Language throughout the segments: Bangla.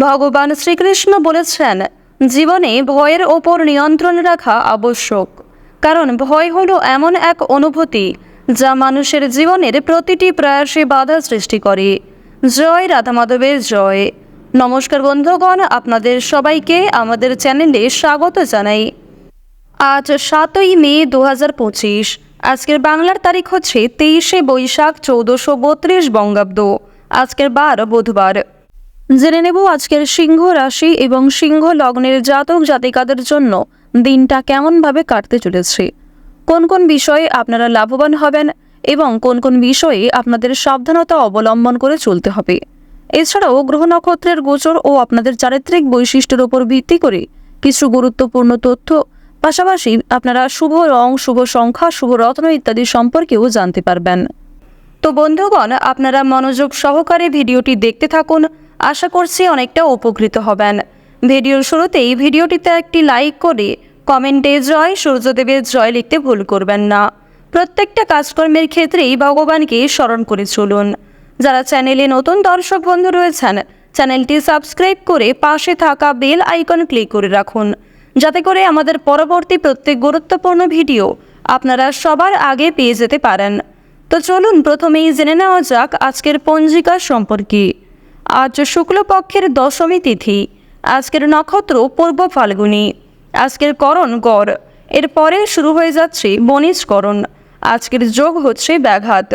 ভগবান শ্রীকৃষ্ণ বলেছেন, জীবনে ভয়ের ওপর নিয়ন্ত্রণ রাখা আবশ্যক। কারণ ভয় হলো এমন এক অনুভূতি যা মানুষের জীবনের প্রতিটি প্রয়াসে বাধা সৃষ্টি করে। জয় রাধা মাধবের জয়। নমস্কার বন্ধুগণ, আপনাদের সবাইকে আমাদের চ্যানেলে স্বাগত জানাই। আজ 7ই মে 2025। আজকের বাংলার তারিখ হচ্ছে 23শে বৈশাখ 1432 বঙ্গাব্দ। আজকের বার বুধবার। জেনে নেব আজকের সিংহ রাশি এবং সিংহ লগ্নের জাতক জাতিকাদের জন্য দিনটা কেমনভাবে কাটতে চলেছে, কোন কোন বিষয়ে আপনারা লাভবান হবেন এবং কোন কোন বিষয়ে আপনাদের সাবধানতা অবলম্বন করে চলতে হবে। এছাড়াও গ্রহ নক্ষত্রের গোচর ও আপনাদের চারিত্রিক বৈশিষ্ট্যের উপর ভিত্তি করে কিছু গুরুত্বপূর্ণ তথ্য, পাশাপাশি আপনারা শুভ রং, শুভ সংখ্যা, শুভ রত্ন ইত্যাদি সম্পর্কেও জানতে পারবেন। তো বন্ধুগণ, আপনারা মনোযোগ সহকারে ভিডিওটি দেখতে থাকুন। আশা করছি অনেকটা উপকৃত হবেন। ভিডিওর শুরুতেই ভিডিওটিতে একটি লাইক করে কমেন্টে জয় সূর্যদেবের জয় লিখতে ভুল করবেন না। প্রত্যেকটা কাজকর্মের ক্ষেত্রেই ভগবানকে স্মরণ করে চলুন। যারা চ্যানেলে নতুন দর্শক বন্ধু রয়েছেন, চ্যানেলটি সাবস্ক্রাইব করে পাশে থাকা বেল আইকন ক্লিক করে রাখুন, যাতে করে আমাদের পরবর্তী প্রত্যেক গুরুত্বপূর্ণ ভিডিও আপনারা সবার আগে পেয়ে যেতে পারেন। তো চলুন প্রথমেই জেনে নেওয়া যাক আজকের পঞ্জিকা সম্পর্কে। আজ শুক্লপক্ষের দশমী তিথি। আজকের নক্ষত্র পূর্ব ফাল্গুনী। আজকের করণ গড়। এরপরে শুরু হয়ে যাচ্ছে বনিজকরণ। আজকের যোগ হচ্ছে ব্যাঘাত।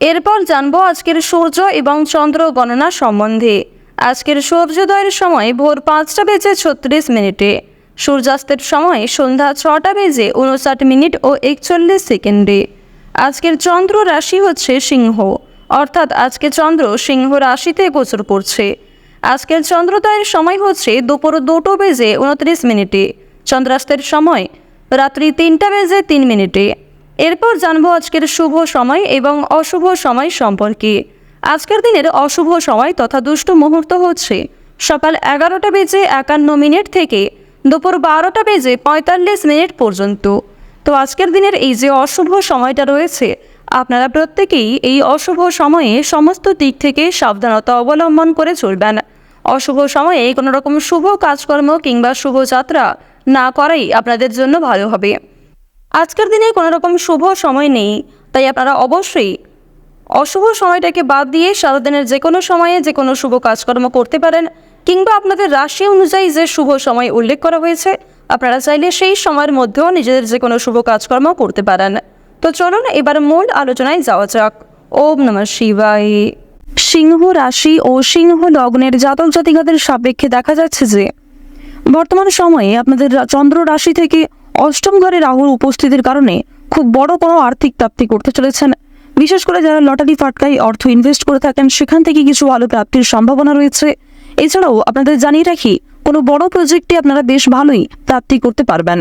এরপর জানবো আজকের সূর্য এবং চন্দ্র গণনা সম্বন্ধে। আজকের সূর্যোদয়ের সময় ভোর 5টা বেজে 36 মিনিটে, সূর্যাস্তের সময় সন্ধ্যা 6টা বেজে 59 মিনিট ও 41 সেকেন্ডে। আজকের চন্দ্র রাশি হচ্ছে সিংহ, অর্থাৎ আজকে চন্দ্র সিংহ রাশিতে গোচর করছে। আজকের চন্দ্রোদয়ের সময় হচ্ছে দুপুর 2টা বেজে 29 মিনিটে, চন্দ্রাস্তের সময় রাত্রি 3টা বেজে 3 মিনিটে। এরপর জানবো আজকের শুভ সময় এবং অশুভ সময় সম্পর্কে। আজকের দিনের অশুভ সময় তথা দুষ্ট মুহূর্ত হচ্ছে সকাল 11টা বেজে 51 মিনিট থেকে দুপুর 12টা বেজে 45 মিনিট পর্যন্ত। তো আজকের দিনের এই যে অশুভ সময়টা রয়েছে, আপনারা প্রত্যেকেই এই অশুভ সময়ে সমস্ত দিক থেকে সাবধানতা অবলম্বন করে চলবেন। অশুভ সময়ে কোনো রকম শুভ কাজকর্ম কিংবা শুভযাত্রা না করাই আপনাদের জন্য ভালো হবে। আজকের দিনে কোনো রকম শুভ সময় নেই, তাই আপনারা অবশ্যই অশুভ সময়টাকে বাদ দিয়ে সারাদিনের যে কোনো সময়ে যে কোনো শুভ কাজকর্ম করতে পারেন, কিংবা আপনাদের রাশি অনুযায়ী যে শুভ সময় উল্লেখ করা হয়েছে আপনারা চাইলে সেই সময়ের মধ্যেও নিজেদের যে কোনো শুভ কাজকর্ম করতে পারেন। তো চলুন এবার মূল আলোচনায় যাওয়া যাক। ওম নমঃ শিবায়। সিংহ রাশি ও সিংহ লগ্নের জাতক জাতিকাদের সাপেক্ষে দেখা যাচ্ছে যে বর্তমান সময়ে আপনাদের চন্দ্র রাশি থেকে অষ্টম ঘরে রাহুর উপস্থিতির কারণে খুব বড় কোনো আর্থিক প্রাপ্তি করতে চলেছেন। বিশেষ করে যারা লটারি ফাটকায় অর্থ ইনভেস্ট করে থাকেন, সেখান থেকে কিছু ভালো প্রাপ্তির সম্ভাবনা রয়েছে। এছাড়াও আপনাদের জানিয়ে রাখি, কোনো বড় প্রজেক্টে আপনারা বেশ ভালোই প্রাপ্তি করতে পারবেন।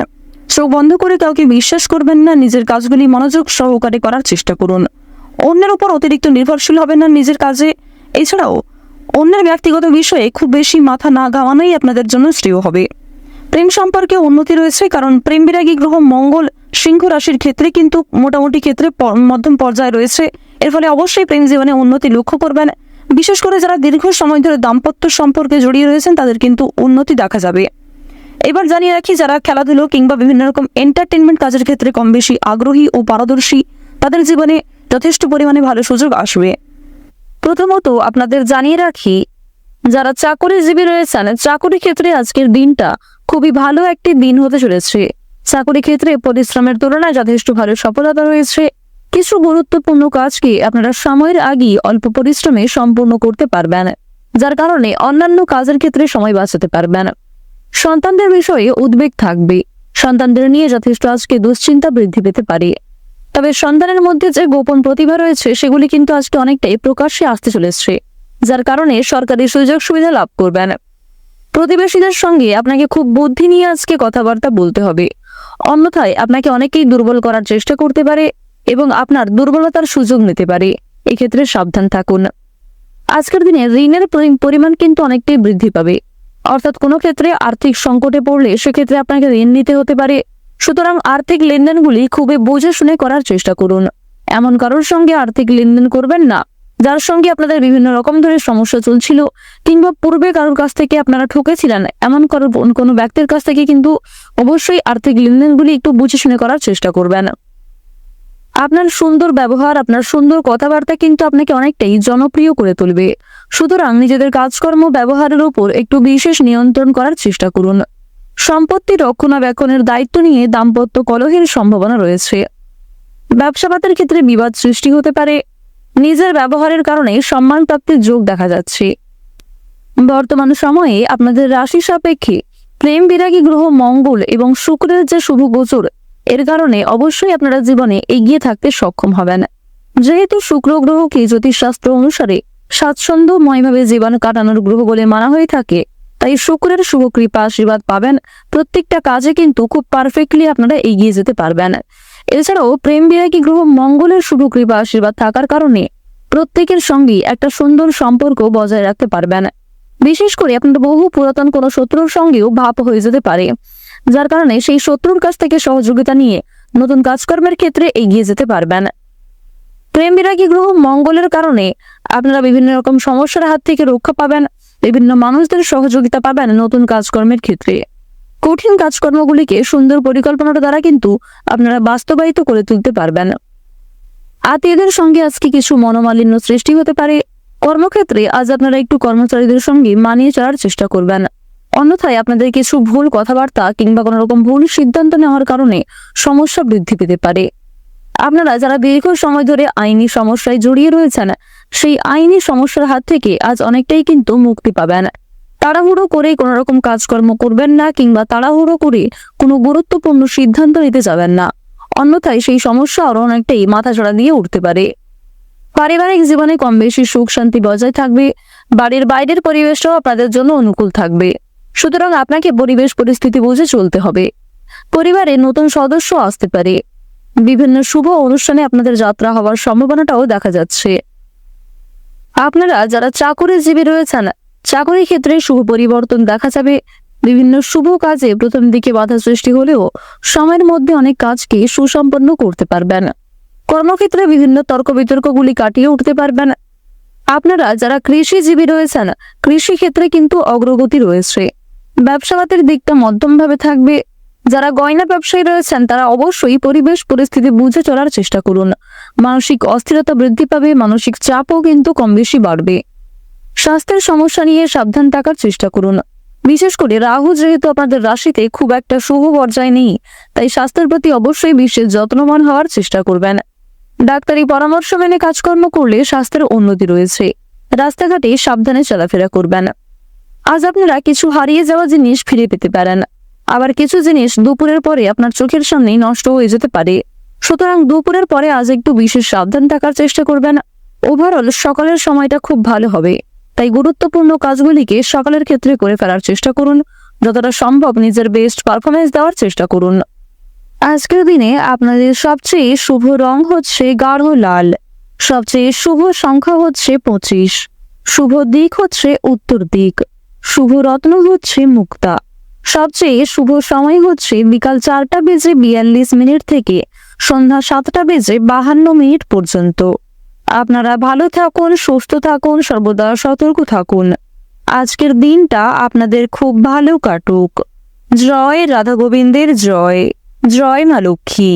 চোখ বন্ধ করে কাউকে বিশ্বাস করবেন না, নিজের কাজগুলি মনোযোগ সহকারে করার চেষ্টা করুন। অন্যের উপর অতিরিক্ত নির্ভরশীল হবেন না নিজের কাজে। এছাড়াও অন্যের ব্যক্তিগত বিষয়ে খুব বেশি মাথা না ঘামানোই আপনাদের জন্য শ্রেয় হবে। প্রেম সম্পর্কে উন্নতি রয়েছে, কারণ প্রেম বিরাগী গ্রহ মঙ্গল সিংহ রাশির ক্ষেত্রে কিন্তু মোটামুটি ক্ষেত্রে মধ্যম পর্যায়ে রয়েছে। এর ফলে অবশ্যই প্রেম জীবনে উন্নতি লক্ষ্য করবেন। বিশেষ করে যারা দীর্ঘ সময় ধরে দাম্পত্য সম্পর্কে জড়িয়ে রয়েছেন তাদের কিন্তু উন্নতি দেখা যাবে। এবার জানিয়ে রাখি, যারা খেলাধুলো কিংবা বিভিন্ন রকম এন্টারটেনমেন্ট কাজের ক্ষেত্রে কম বেশি আগ্রহী ও পারদর্শী, তাদের জীবনে যথেষ্ট পরিমাণে ভালো সুযোগ আসবে। প্রথমত আপনাদের জানিয়ে রাখি, যারা চাকরিজীবী রয়েছেন, চাকরি ক্ষেত্রে আজকের দিনটা খুবই ভালো একটি দিন হতে চলেছে। চাকরি ক্ষেত্রে পরিশ্রমের তুলনায় যথেষ্ট ভালো সফলতা রয়েছে। কিছু গুরুত্বপূর্ণ কাজকে আপনারা সময়ের আগেই অল্প পরিশ্রমে সম্পূর্ণ করতে পারবেন, যার কারণে অন্যান্য কাজের ক্ষেত্রে সময় বাঁচাতে পারবেন। সন্তানদের বিষয়ে উদ্বেগ থাকবে। সন্তানদের নিয়ে যথেষ্ট আজকে দুশ্চিন্তা বৃদ্ধি পেতে পারে। তবে সন্তানের মধ্যে যে গোপন প্রতিভা রয়েছে সেগুলি কিন্তু আজকে অনেকটাই প্রকাশ্যে আসতে চলেছে, যার কারণে সরকারি সুযোগ সুবিধা লাভ করবেন। প্রতিবেশীদের সঙ্গে আপনাকে খুব বুদ্ধি নিয়ে আজকে কথাবার্তা বলতে হবে, অন্যথায় আপনাকে অনেকেই দুর্বল করার চেষ্টা করতে পারে এবং আপনার দুর্বলতার সুযোগ নিতে পারে। এক্ষেত্রে সাবধান থাকুন। আজকের দিনে ঋণের পরিমাণ কিন্তু অনেকটাই বৃদ্ধি পাবে, অর্থাৎ কোনো ক্ষেত্রে আর্থিক সংকটে পড়লে সেক্ষেত্রে আপনাকে ঋণ নিতে হতে পারে। সুতরাং আর্থিক লেনদেনগুলি খুবই বুঝে শুনে করার চেষ্টা করুন। এমন কারোর সঙ্গে আর্থিক লেনদেন করবেন না যার সঙ্গে আপনাদের বিভিন্ন রকম ধরনের সমস্যা চলছিল, কিংবা পূর্বে কারোর কাছ থেকে আপনারা ঠকেছিলেন, এমন কোনো ব্যক্তির কাছ থেকে কিন্তু অবশ্যই আর্থিক লেনদেনগুলি একটু বুঝে শুনে করার চেষ্টা করবেন। আপনার সুন্দর ব্যবহার, আপনার সুন্দর কথাবার্তা কিন্তু আপনাকে অনেকটাই জনপ্রিয় করে তুলবে। সুতরাং নিজেদের কাজকর্ম ব্যবহারের উপর একটু বিশেষ নিয়ন্ত্রণ করার চেষ্টা করুন। সম্পত্তি রক্ষণাবেক্ষণের দায়িত্ব নিয়ে দাম্পত্য কলহের সম্ভাবনা রয়েছে। ব্যবসাপাতের ক্ষেত্রে বিবাদ সৃষ্টি হতে পারে। নিজের ব্যবহারের কারণে সম্মান প্রাপ্তির যোগ দেখা যাচ্ছে। বর্তমান সময়ে আপনাদের রাশি সাপেক্ষে প্রেম বিরাগী গ্রহ মঙ্গল এবং শুক্রের যে শুভ গোচর, এর কারণে অবশ্যই আপনারা জীবনে এগিয়ে থাকতে সক্ষম হবেন। যেহেতু শুক্র গ্রহকে জ্যোতিষশাস্ত্র অনুসারে স্বাচ্ছন্দ্যময়ভাবে জীবন কাটানোর গ্রহ বলে মানা হয়ে থাকে, তাই শুক্রের শুভ কৃপা আশীর্বাদ পাবেন। প্রত্যেকটা কাজে কিন্তু খুব পারফেক্টলি আপনারা এগিয়ে যেতে পারবেন। এছাড়াও প্রেম বিরাগী গ্রহ মঙ্গলের শুভ কৃপা আশীর্বাদ থাকার কারণে প্রত্যেকের সঙ্গে একটা সুন্দর সম্পর্ক বজায় রাখতে পারবেন। বিশেষ করে আপনার বহু পুরাতন কোনো শত্রুর সঙ্গেও ভাব হয়ে যেতে পারে, যার কারণে সেই শত্রুর কাছ থেকে সহযোগিতা নিয়ে নতুন কাজকর্মের ক্ষেত্রে এগিয়ে যেতে পারবেন। প্রেম বিরাগী গ্রহ মঙ্গলের কারণে আপনারা বিভিন্ন রকম সমস্যার হাত থেকে রক্ষা পাবেন, বিভিন্ন মানুষদের সহযোগিতা পাবেন নতুন কাজকর্মের ক্ষেত্রে। কঠিন কাজকর্মগুলিকে সুন্দর পরিকল্পনার দ্বারা কিন্তু আপনারা বাস্তবায়িত করে তুলতে পারবেন। আত্মীয়দের সঙ্গে আজকে কিছু মনোমালিন্য সৃষ্টি হতে পারে। কর্মক্ষেত্রে আজ আপনারা একটু কর্মচারীদের সঙ্গে মানিয়ে চলার চেষ্টা করবেন। অন্যথায় আপনাদের কিছু ভুল কথাবার্তা কিংবা কোনো রকম ভুল সিদ্ধান্ত নেওয়ার কারণে সমস্যা বৃদ্ধি পেতে পারে। আপনারা যারা দীর্ঘ সময় ধরে আইনি সমস্যায় জড়িয়ে রয়েছেন, সেই আইনি সমস্যার হাত থেকে আজ অনেকটাই কিন্তু মুক্তি পাবেন। তাড়াহুড়ো করে কোনো রকম কাজকর্ম করবেন না, কিংবা তাড়াহুড়ো করে কোনো গুরুত্বপূর্ণ সিদ্ধান্ত নিতে যাবেন না, অন্যথায় সেই সমস্যা আরো অনেকটাই মাথাচাড়া দিয়ে উঠতে পারে। পারিবারিক জীবনে কম বেশি সুখ শান্তি বজায় থাকবে। বাড়ির বাইরের পরিবেশটাও আপনাদের জন্য অনুকূল থাকবে। সুতরাং আপনাকে পরিবেশ পরিস্থিতি বুঝে চলতে হবে। পরিবারে নতুন সদস্য আসতে পারে। বিভিন্ন শুভ অনুষ্ঠানে আপনাদের যাত্রা হওয়ার সম্ভাবনাটাও দেখা যাচ্ছে। আপনারা যারা চাকুরিজীবী রয়েছেন, চাকরির ক্ষেত্রে শুভ পরিবর্তন দেখা যাবে। বিভিন্ন শুভ কাজে প্রথম দিকে বাধা সৃষ্টি হলেও সময়ের মধ্যে অনেক কাজকে সুসম্পন্ন করতে পারবেন। কর্মক্ষেত্রে বিভিন্ন তর্ক বিতর্কগুলি কাটিয়ে উঠতে পারবেন। আপনারা যারা কৃষিজীবী রয়েছেন, কৃষি ক্ষেত্রে কিন্তু অগ্রগতি রয়েছে। ব্যবসাপাতের দিকটা মধ্যমভাবে থাকবে। যারা গয়না ব্যবসায়ী রয়েছেন, তারা অবশ্যই পরিবেশ পরিস্থিতি বুঝে চলার চেষ্টা করুন। মানসিক অস্থিরতা বৃদ্ধি পাবে, মানসিক চাপও কিন্তু কম বেশি বাড়বে। স্বাস্থ্যের সমস্যা নিয়ে সাবধান থাকার চেষ্টা করুন। বিশেষ করে রাহু যেহেতু আপনাদের রাশিতে খুব একটা শুভ পর্যায়ে নেই, তাই স্বাস্থ্যের প্রতি অবশ্যই বিশেষ যত্নবান হওয়ার চেষ্টা করবেন। ডাক্তারি পরামর্শ মেনে কাজকর্ম করলে স্বাস্থ্যের উন্নতি রয়েছে। রাস্তাঘাটে সাবধানে চলাফেরা করবেন। আজ আপনারা কিছু হারিয়ে যাওয়া জিনিস ফিরে পেতে পারেন। আবার কিছু জিনিস দুপুরের পরে আপনার চোখের সামনেই নষ্ট হয়ে যেতে পারে। সুতরাং দুপুরের পরে আজ একটু বিশেষ সাবধান থাকার চেষ্টা করবেন। ওভারঅল সকালের সময়টা খুব ভালো হবে, তাই গুরুত্বপূর্ণ কাজগুলিকে সকালের ক্ষেত্রে করে ফেলার চেষ্টা করুন। যতটা সম্ভব নিজের বেস্ট পারফরমেন্স দেওয়ার চেষ্টা করুন। আজকের দিনে আপনাদের সবচেয়ে শুভ রং হচ্ছে গাঢ় লাল। সবচেয়ে শুভ সংখ্যা হচ্ছে 25। শুভ দিক হচ্ছে উত্তর দিক। শুভ রত্ন হচ্ছে মুক্তা। সবচেয়ে শুভ সময় হচ্ছে বিকাল 4:42 থেকে সন্ধ্যা 7:52 পর্যন্ত। আপনারা ভালো থাকুন, সুস্থ থাকুন, সর্বদা সতর্ক থাকুন। আজকের দিনটা আপনাদের খুব ভালো কাটুক। জয় রাধা গোবিন্দের জয়। জয় মা লক্ষ্মী।